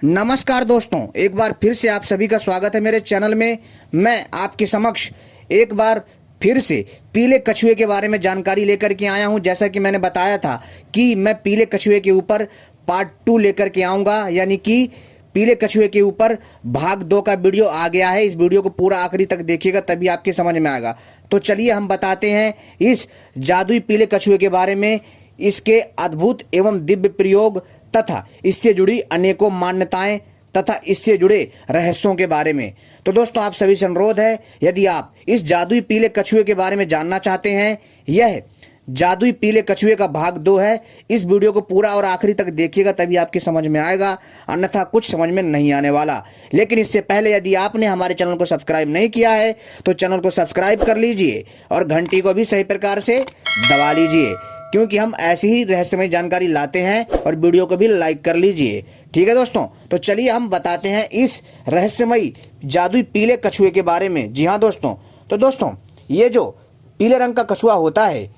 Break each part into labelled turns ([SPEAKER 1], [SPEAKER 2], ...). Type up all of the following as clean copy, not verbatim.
[SPEAKER 1] नमस्कार दोस्तों, एक बार फिर से आप सभी का स्वागत है मेरे चैनल में। मैं आपके समक्ष एक बार फिर से पीले कछुए के बारे में जानकारी लेकर के आया हूं। जैसा कि मैंने बताया था कि मैं पीले कछुए के ऊपर पार्ट 2 लेकर के आऊंगा, यानी कि पीले कछुए के ऊपर भाग 2 का वीडियो आ गया है। इस वीडियो को पूरा आखिरी तक देखिएगा, तभी आपके समझ में आएगा। तो चलिए हम बताते हैं इस जादुई पीले कछुए के बारे में, इसके अद्भुत एवं दिव्य प्रयोग तथा इससे जुड़ी अनेकों मान्यताएं तथा इससे जुड़े रहस्यों के बारे में। तो दोस्तों, आप सभी से अनुरोध है, यदि आप इस जादुई पीले कछुए के बारे में जानना चाहते हैं, यह जादुई पीले कछुए का भाग 2 है। इस वीडियो को पूरा और आखिरी तक देखिएगा, तभी आपकी समझ में आएगा, अन्यथा कुछ समझ में नहीं आने वाला। लेकिन इससे पहले यदि आपने हमारे चैनल को सब्सक्राइब नहीं किया है तो चैनल को सब्सक्राइब कर लीजिए और घंटी को भी सही प्रकार से दबा लीजिए, क्योंकि हम ऐसी ही रहस्यमय जानकारी लाते हैं। और वीडियो को भी लाइक कर लीजिए, ठीक है दोस्तों। तो चलिए हम बताते हैं इस रहस्यमयी जादुई पीले कछुए के बारे में। जी हाँ दोस्तों, तो दोस्तों ये जो पीले रंग का कछुआ होता है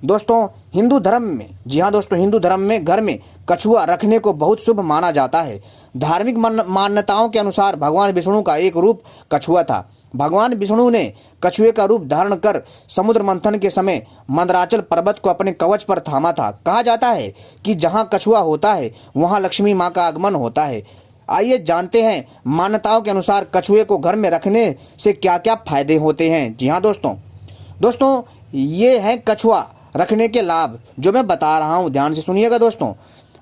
[SPEAKER 1] दोस्तों, हिंदू धर्म में, जी हाँ दोस्तों, हिंदू धर्म में घर में कछुआ रखने को बहुत शुभ माना जाता है। धार्मिक मान्यताओं के अनुसार भगवान विष्णु का एक रूप कछुआ था। भगवान विष्णु ने कछुए का रूप धारण कर समुद्र मंथन के समय मंदराचल पर्वत को अपने कवच पर थामा था। कहा जाता है कि जहाँ कछुआ होता है वहाँ लक्ष्मी माँ का आगमन होता है। आइए जानते हैं मान्यताओं के अनुसार कछुए को घर में रखने से क्या क्या फायदे होते हैं। जी हाँ दोस्तों ये है कछुआ रखने के लाभ जो मैं बता रहा हूँ, ध्यान से सुनिएगा दोस्तों।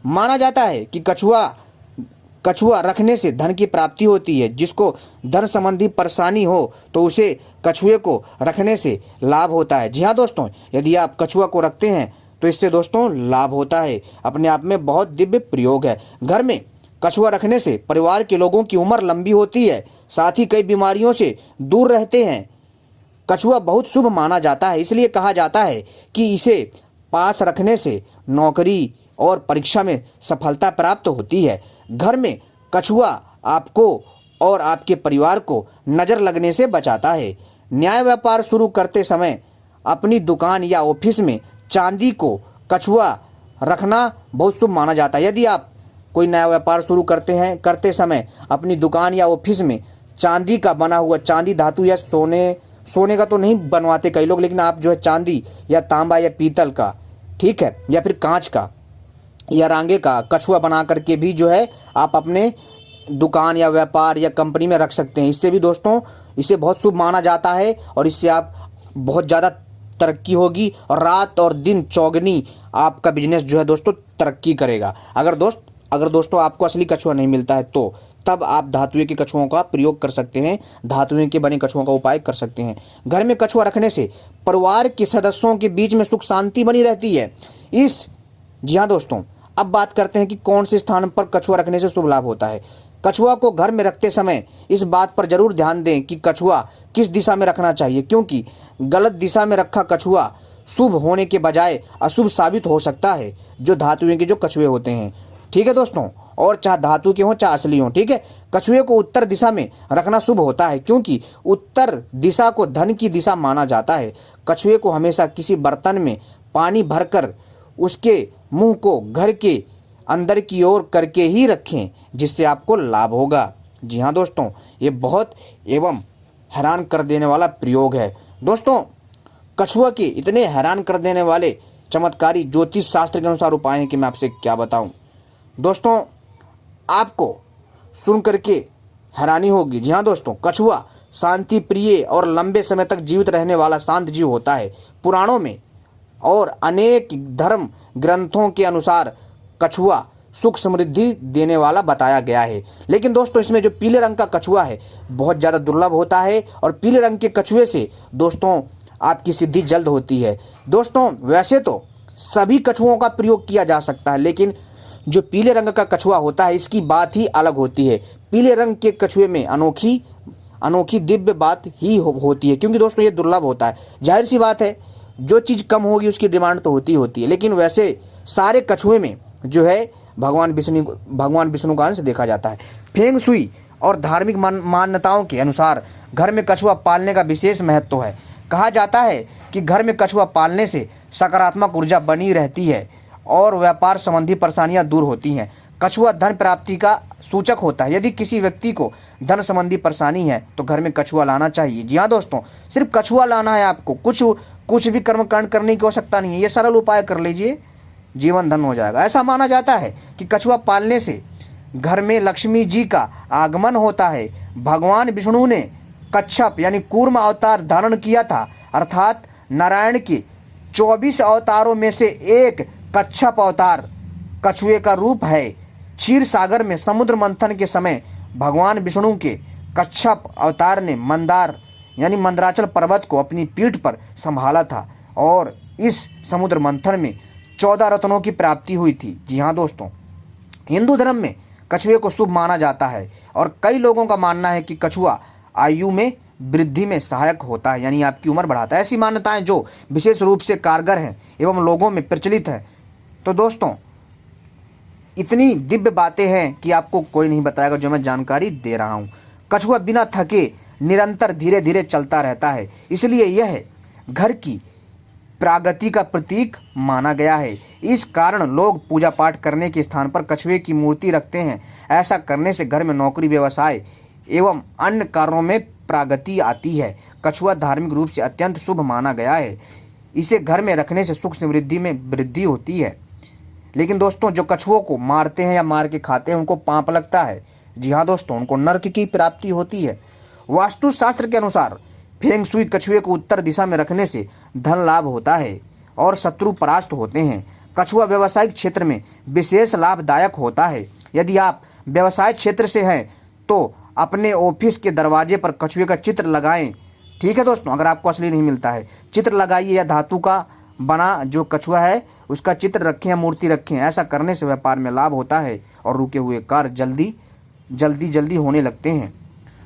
[SPEAKER 1] माना जाता है कि कछुआ रखने से धन की प्राप्ति होती है। जिसको धन संबंधी परेशानी हो तो उसे कछुए को रखने से लाभ होता है। जी हाँ दोस्तों, यदि आप कछुआ को रखते हैं तो इससे दोस्तों लाभ होता है। अपने आप में बहुत दिव्य प्रयोग है। घर में कछुआ रखने से परिवार के लोगों की उम्र लंबी होती है, साथ ही कई बीमारियों से दूर रहते हैं। कछुआ बहुत शुभ माना जाता है, इसलिए कहा जाता है कि इसे पास रखने से नौकरी और परीक्षा में सफलता प्राप्त होती है। घर में कछुआ आपको और आपके परिवार को नज़र लगने से बचाता है। न्याय व्यापार शुरू करते समय अपनी दुकान या ऑफिस में चांदी को कछुआ रखना बहुत शुभ माना जाता है। यदि आप कोई नया व्यापार शुरू करते समय अपनी दुकान या ऑफिस में चांदी का बना हुआ, चांदी धातु या सोने का तो नहीं बनवाते कई लोग, लेकिन आप जो है चांदी या तांबा या पीतल का, ठीक है, या फिर कांच का या रांगे का कछुआ बना करके भी जो है आप अपने दुकान या व्यापार या कंपनी में रख सकते हैं। इससे भी दोस्तों इसे बहुत शुभ माना जाता है और इससे आप बहुत ज़्यादा तरक्की होगी और रात और दिन चौगनी आपका बिजनेस जो है दोस्तों तरक्की करेगा। अगर दोस्तों आपको असली कछुआ नहीं मिलता है तो तब आप धातुएं के कछुओं का प्रयोग कर सकते हैं, धातुएं के बने कछुओं का उपाय कर सकते हैं। घर में कछुआ रखने से परिवार के सदस्यों के बीच में सुख शांति बनी रहती है। जी हाँ दोस्तों, अब बात करते हैं कि कौन से स्थान पर कछुआ रखने से शुभ लाभ होता है। कछुआ को घर में रखते समय इस बात पर जरूर ध्यान दें कि कछुआ किस दिशा में रखना चाहिए, क्योंकि गलत दिशा में रखा कछुआ शुभ होने के बजाय अशुभ साबित हो सकता है। जो धातुएं के जो कछुए होते हैं, ठीक है दोस्तों, और चाहे धातु के हों चाहे असली हों, ठीक है। कछुए को उत्तर दिशा में रखना शुभ होता है, क्योंकि उत्तर दिशा को धन की दिशा माना जाता है। कछुए को हमेशा किसी बर्तन में पानी भरकर उसके मुंह को घर के अंदर की ओर करके ही रखें, जिससे आपको लाभ होगा। जी हाँ दोस्तों, ये बहुत एवं हैरान कर देने वाला प्रयोग है। दोस्तों, कछुआ के इतने हैरान कर देने वाले चमत्कारी ज्योतिष शास्त्र के अनुसार उपाय हैं कि मैं आपसे क्या बताऊं। दोस्तों, आपको सुन करके हैरानी होगी। जी हाँ दोस्तों, कछुआ शांति प्रिय और लंबे समय तक जीवित रहने वाला शांत जीव होता है। पुराणों में और अनेक धर्म ग्रंथों के अनुसार कछुआ सुख समृद्धि देने वाला बताया गया है। लेकिन दोस्तों, इसमें जो पीले रंग का कछुआ है बहुत ज़्यादा दुर्लभ होता है और पीले रंग के कछुए से दोस्तों आपकी सिद्धि जल्द होती है। दोस्तों, वैसे तो सभी कछुओं का प्रयोग किया जा सकता है, लेकिन जो पीले रंग का कछुआ होता है इसकी बात ही अलग होती है। पीले रंग के कछुए में अनोखी दिव्य बात ही होती है, क्योंकि दोस्तों ये दुर्लभ होता है। जाहिर सी बात है, जो चीज़ कम होगी उसकी डिमांड तो होती है। लेकिन वैसे सारे कछुए में जो है भगवान विष्णु का अंश देखा जाता है। फेंग शुई और धार्मिक मान्यताओं के अनुसार घर में कछुआ पालने का विशेष महत्व है। कहा जाता है कि घर में कछुआ पालने से सकारात्मक ऊर्जा बनी रहती है और व्यापार संबंधी परेशानियां दूर होती हैं। कछुआ धन प्राप्ति का सूचक होता है। यदि किसी व्यक्ति को धन संबंधी परेशानी है तो घर में कछुआ लाना चाहिए। जी हाँ दोस्तों, सिर्फ कछुआ लाना है आपको, कुछ भी कर्मकांड करने की आवश्यकता नहीं है। ये सरल उपाय कर लीजिए, जीवन धन हो जाएगा। ऐसा माना जाता है कि कछुआ पालने से घर में लक्ष्मी जी का आगमन होता है। भगवान विष्णु ने कच्छप यानी कूर्म अवतार धारण किया था, अर्थात नारायण के 24 अवतारों में से एक कच्छप अवतार कछुए का रूप है। क्षीर सागर में समुद्र मंथन के समय भगवान विष्णु के कच्छप अवतार ने मंदार यानी मंदराचल पर्वत को अपनी पीठ पर संभाला था और इस समुद्र मंथन में 14 रत्नों की प्राप्ति हुई थी। जी हाँ दोस्तों, हिंदू धर्म में कछुए को शुभ माना जाता है और कई लोगों का मानना है कि कछुआ आयु में वृद्धि में सहायक होता है, यानी आपकी उम्र बढ़ाता है। ऐसी मान्यताएं जो विशेष रूप से कारगर हैं एवं लोगों में प्रचलित है। तो दोस्तों, इतनी दिव्य बातें हैं कि आपको कोई नहीं बताएगा जो मैं जानकारी दे रहा हूँ। कछुआ बिना थके निरंतर धीरे धीरे चलता रहता है, इसलिए यह घर की प्रगति का प्रतीक माना गया है। इस कारण लोग पूजा पाठ करने के स्थान पर कछुए की मूर्ति रखते हैं। ऐसा करने से घर में नौकरी, व्यवसाय एवं अन्य कार्यों में प्रगति आती है। कछुआ धार्मिक रूप से अत्यंत शुभ माना गया है। इसे घर में रखने से सुख समृद्धि में वृद्धि होती है। लेकिन दोस्तों, जो कछुओं को मारते हैं या मार के खाते हैं उनको पाप लगता है। जी हाँ दोस्तों, उनको नरक की प्राप्ति होती है। वास्तुशास्त्र के अनुसार फेंग शुई कछुए को उत्तर दिशा में रखने से धन लाभ होता है और शत्रु परास्त होते हैं। कछुआ व्यवसायिक क्षेत्र में विशेष लाभदायक होता है। यदि आप व्यवसाय क्षेत्र से हैं तो अपने ऑफिस के दरवाजे पर कछुए का चित्र लगाएं। ठीक है दोस्तों, अगर आपको असली नहीं मिलता है, चित्र लगाइए या धातु का बना जो कछुआ है उसका चित्र रखें या मूर्ति रखें। ऐसा करने से व्यापार में लाभ होता है और रुके हुए कार्य जल्दी होने लगते हैं।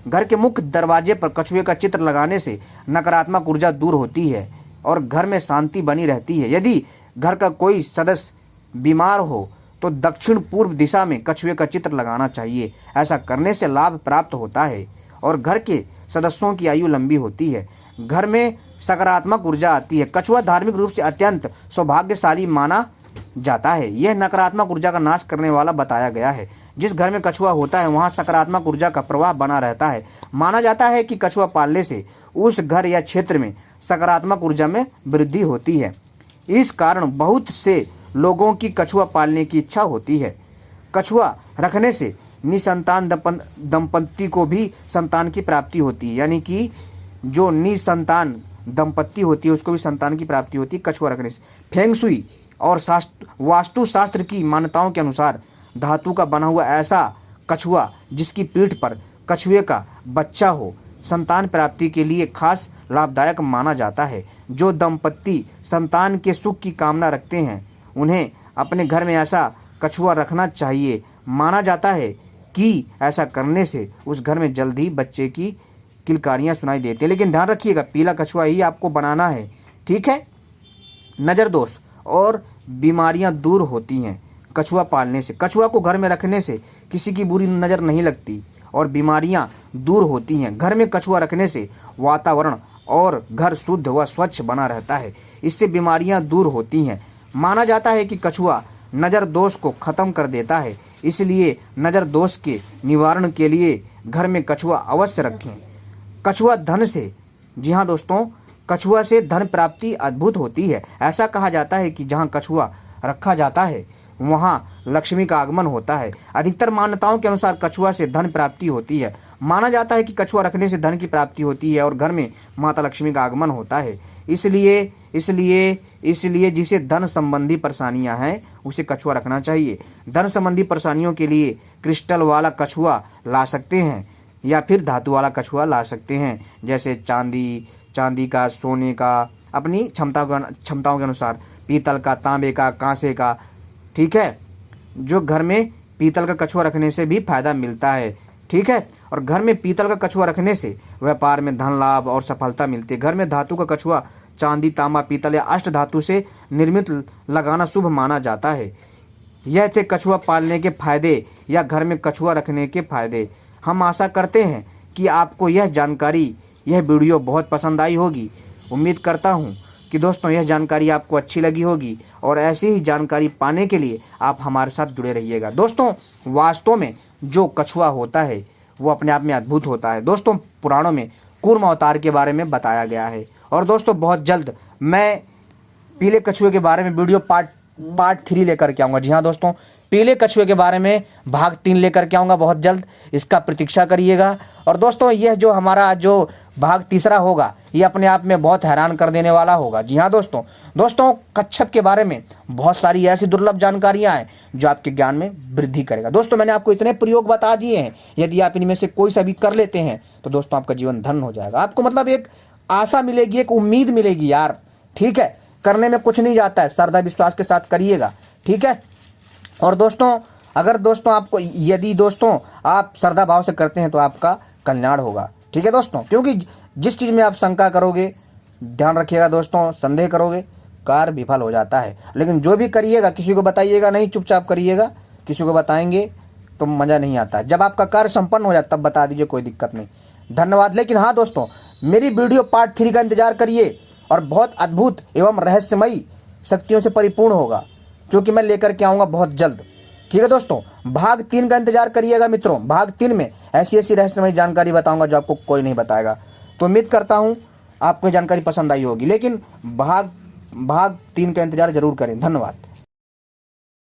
[SPEAKER 1] घर के मुख्य दरवाजे पर कछुए का चित्र लगाने से नकारात्मक ऊर्जा दूर होती है और घर में शांति बनी रहती है। यदि घर का कोई सदस्य बीमार हो तो दक्षिण पूर्व दिशा में कछुए का चित्र लगाना चाहिए। ऐसा करने से लाभ प्राप्त होता है और घर के सदस्यों की आयु लंबी होती है। घर में सकारात्मक ऊर्जा आती है। कछुआ धार्मिक रूप से अत्यंत सौभाग्यशाली माना जाता है। यह नकारात्मक ऊर्जा का नाश करने वाला बताया गया है। जिस घर में कछुआ होता है वहाँ सकारात्मक ऊर्जा का प्रवाह बना रहता है। माना जाता है कि कछुआ पालने से उस घर या क्षेत्र में सकारात्मक ऊर्जा में वृद्धि होती है। इस कारण बहुत से लोगों की कछुआ पालने की इच्छा होती है। कछुआ रखने से निसंतान दंपत्ति को भी संतान की प्राप्ति होती है, यानी कि जो निसंतान दंपत्ति होती है उसको भी संतान की प्राप्ति होती है कछुआ रखने से। फेंग शुई और वास्तुशास्त्र की मान्यताओं के अनुसार धातु का बना हुआ ऐसा कछुआ जिसकी पीठ पर कछुए का बच्चा हो संतान प्राप्ति के लिए खास लाभदायक माना जाता है। जो दंपत्ति संतान के सुख की कामना रखते हैं उन्हें अपने घर में ऐसा कछुआ रखना चाहिए। माना जाता है कि ऐसा करने से उस घर में जल्द ही बच्चे की किलकारियाँ सुनाई देती है। लेकिन ध्यान रखिएगा, पीला कछुआ ही आपको बनाना है। ठीक है। नज़र दोष और बीमारियां दूर होती हैं कछुआ पालने से। कछुआ को घर में रखने से किसी की बुरी नज़र नहीं लगती और बीमारियां दूर होती हैं। घर में कछुआ रखने से वातावरण और घर शुद्ध व स्वच्छ बना रहता है। इससे बीमारियां दूर होती हैं। माना जाता है कि कछुआ नज़र दोष को ख़त्म कर देता है, इसलिए नज़र दोष के निवारण के लिए घर में कछुआ अवश्य रखें। कछुआ धन से, जी हाँ दोस्तों, कछुआ से धन प्राप्ति अद्भुत होती है। ऐसा कहा जाता है कि जहाँ कछुआ रखा जाता है वहाँ लक्ष्मी का आगमन होता है। अधिकतर मान्यताओं के अनुसार कछुआ से धन प्राप्ति होती है। माना जाता है कि कछुआ रखने से धन की प्राप्ति होती है और घर में माता लक्ष्मी का आगमन होता है। इसलिए जिसे धन संबंधी परेशानियां हैं उसे कछुआ रखना चाहिए। धन संबंधी परेशानियों के लिए क्रिस्टल वाला कछुआ ला सकते हैं या फिर धातु वाला कछुआ ला सकते हैं, जैसे चांदी का, सोने का, अपनी क्षमताओं के अनुसार, पीतल का, तांबे का, कांसे का। ठीक है। जो घर में पीतल का कछुआ रखने से भी फायदा मिलता है। ठीक है। और घर में पीतल का कछुआ रखने से व्यापार में धन लाभ और सफलता मिलती है। घर में धातु का कछुआ चांदी, तांबा, पीतल या अष्ट धातु से निर्मित लगाना शुभ माना जाता है। यह थे कछुआ पालने के फायदे या घर में कछुआ रखने के फायदे। हम आशा करते हैं कि आपको यह वीडियो बहुत पसंद आई होगी। उम्मीद करता हूँ कि दोस्तों यह जानकारी आपको अच्छी लगी होगी और ऐसी ही जानकारी पाने के लिए आप हमारे साथ जुड़े रहिएगा। दोस्तों, वास्तव में जो कछुआ होता है वो अपने आप में अद्भुत होता है। दोस्तों, पुराणों में कूर्म अवतार के बारे में बताया गया है। और दोस्तों, बहुत जल्द मैं पीले कछुए के बारे में वीडियो पार्ट 3 लेकर के आऊँगा। जी हाँ दोस्तों, पीले कछुए के बारे में भाग 3 लेकर के आऊँगा बहुत जल्द, इसका प्रतीक्षा करिएगा। और दोस्तों, यह जो हमारा जो भाग तीसरा होगा ये अपने आप में बहुत हैरान कर देने वाला होगा। जी हाँ दोस्तों, कच्छप के बारे में बहुत सारी ऐसी दुर्लभ जानकारियाँ हैं जो आपके ज्ञान में वृद्धि करेगा। दोस्तों, मैंने आपको इतने प्रयोग बता दिए हैं, यदि आप इनमें से कोई सा भी कर लेते हैं तो दोस्तों आपका जीवन धन्य हो जाएगा। आपको मतलब एक आशा मिलेगी, एक उम्मीद मिलेगी यार। ठीक है, करने में कुछ नहीं जाता है, श्रद्धा विश्वास के साथ करिएगा। ठीक है। और दोस्तों, अगर दोस्तों आपको यदि दोस्तों आप श्रद्धा भाव से करते हैं तो आपका कल्याण होगा। ठीक है दोस्तों, क्योंकि जिस चीज़ में आप शंका करोगे, ध्यान रखिएगा दोस्तों, संदेह करोगे, कार्य विफल हो जाता है। लेकिन जो भी करिएगा किसी को बताइएगा नहीं, चुपचाप करिएगा। किसी को बताएंगे तो मज़ा नहीं आता। जब आपका कार्य संपन्न हो जाए तब बता दीजिए, कोई दिक्कत नहीं। धन्यवाद। लेकिन हाँ दोस्तों, मेरी वीडियो पार्ट 3 का इंतजार करिए और बहुत अद्भुत एवं रहस्यमयी शक्तियों से परिपूर्ण होगा, जो कि मैं लेकर के आऊँगा बहुत जल्द। ठीक है दोस्तों, भाग 3 का इंतजार करिएगा मित्रों। भाग 3 में ऐसी ऐसी रहस्यमय जानकारी बताऊंगा जो आपको कोई नहीं बताएगा। तो उम्मीद करता हूं आपको जानकारी पसंद आई होगी, लेकिन भाग 3 का इंतजार जरूर करें। धन्यवाद।